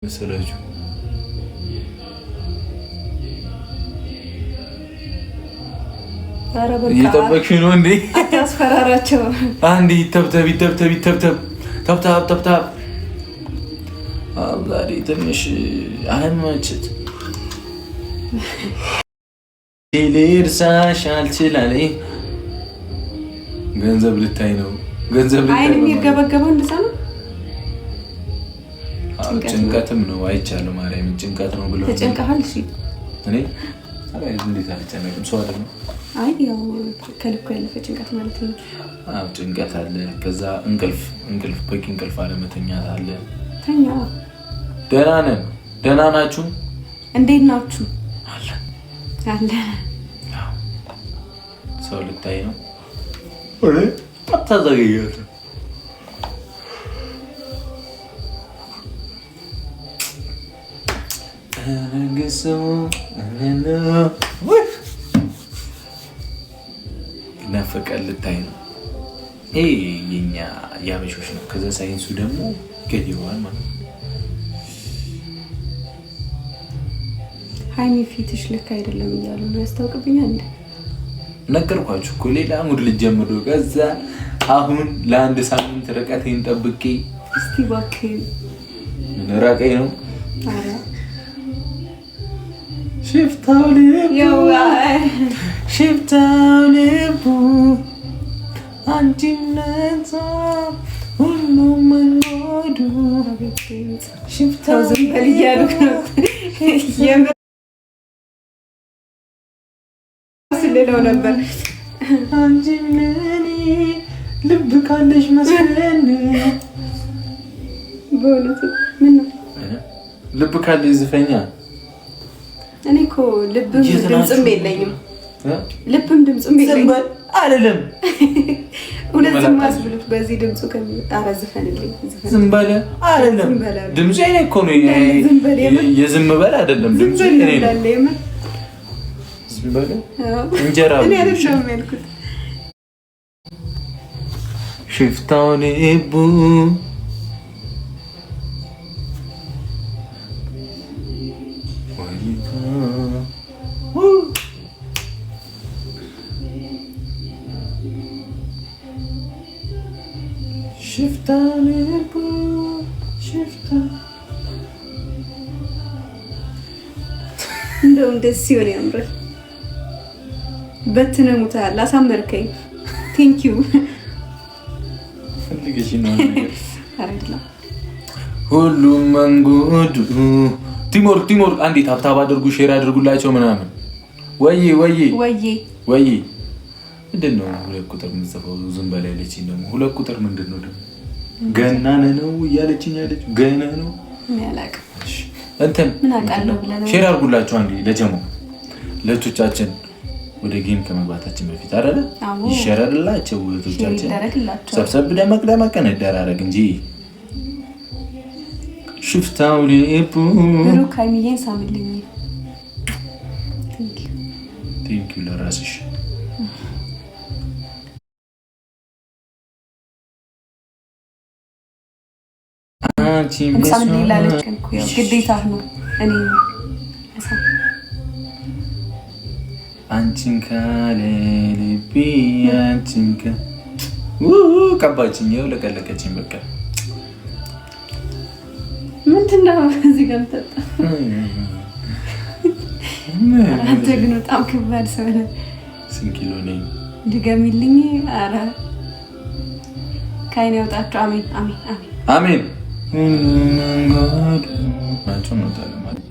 መሰላችሁ እየጠበቅሽ ነው እንዴ? አታስፈራራቸው። አንዴ ተብተብ አብላሪ ትንሽ አህመችት ሊርሳሽ አልችላለኝ። ገንዘብ ልታይ ነው። ገንዘብ ልታይ ነው። አይን የሚገበገበው እንደዛ ነው። ጭንቀትም ነው። አይቻለሁ። ማርያም ጭንቀት ነው ብለው ተጨንቀሃል? እሺ እኔ እንዴት አልጨነቅም። ሰው አይደለም። አይ ያው ከልኩ ያለፈ ጭንቀት ማለት ነው። አዎ ጭንቀት አለ። ከዛ እንቅልፍ በቂ እንቅልፍ አለመተኛት አለ። ተኛ። ደህና ነን። ደህና ናችሁ? እንዴት ናችሁ? አለ ሰው ልታይ ነው። ወሬ አታዘገያት። ናፈቀን ልታይ ነው። ይሄ የኛ ያበሾች ነው። ከዛ ሳይንሱ ደግሞ ገድዋል ማለት ነው። ሃይሚ ፊትሽ ልክ አይደለም እያሉ ነው። ያስታውቅብኛል። ነገርኳችሁ እኮ ሌላ ሙድ ልጀምሩ። ከዛ አሁን ለአንድ ሳምንት ርቀቴን ጠብቄ እስቲ እባክህ ራቀኝ ነው። አረ ሽፍታው ልቡ አንቺም ነፃ ሁሉም መንገዱ ሽፍታው ዝንበል እያሉ ስልለው ነበር። አንቺም ለኔ ልብ ካለሽ መስለን በእውነቱ ምን ነው ልብ ካለሽ ዝፈኛ። እኔ እኮ ልብም ድምፅም የለኝም። ልብም ድምፅም የለኝም አይደለም። እውነትም ማስብሉት በዚህ ድምፁ ከሚጣራ ዝፈንልኝ። ዝም በለ አይደለም። ድምፁ እኔ እኮ ነው የዝም በለ አይደለም። ድምፁ እኔ ነው። ዝም በለ እንጀራ እኔ አይደለም ያልኩት። ሽፍታው ልቡ ሽፍታ ልቡ ሽፍታ እንደው እንደዚህ ሲሆን ያምራል። በትነ ሙታል አሳመርከኝ። ቴንክ ዩ ፈልገሽ ነው ነገር አይደለም። ሁሉም መንጉዱ ቲሞር አንዴ ታብታብ አድርጉ፣ ሼር አድርጉላቸው ምናምን። ወይ ምንድን ነው ሁለት ቁጥር የምትጽፈው? ዝም በላይ ያለችኝ ደግሞ ሁለት ቁጥር ምንድን ነው ደግሞ? ገናነ ነው እያለችኝ ያለች ገና ነው ያላቅ እንትን ምን አውቃለሁ ብለህ ነው። ሼር አድርጉላቸው አንዴ ለጀሞ ለቶቻችን ወደ ጌም ከመግባታችን በፊት አይደለ ይሸረርላቸው ወቶቻችን ሰብሰብ ደመቅ እንደራረግ እንጂ ሽፍታው ልቡ ብሩክ ሃይሚዬን ሳምልኝ። ቴንክ ዩ ለራስሽ ሳምልኝ ላለች ግዴታ ነው። እኔ አንቺን ካለ ልቤ አንቺን ቀባችኝ፣ ያው ለቀለቀችኝ። በቃ ምንድን ነው እዚህ ጋር የምጠጣ? አንተ ግን በጣም ከባድ ሰው ነህ። ስንት ኪሎ ነኝ? ድገሚልኝ። ኧረ ከዓይኔ ያውጣችሁ። አሜን። አሜን ናቸው ነው ታለ ማለት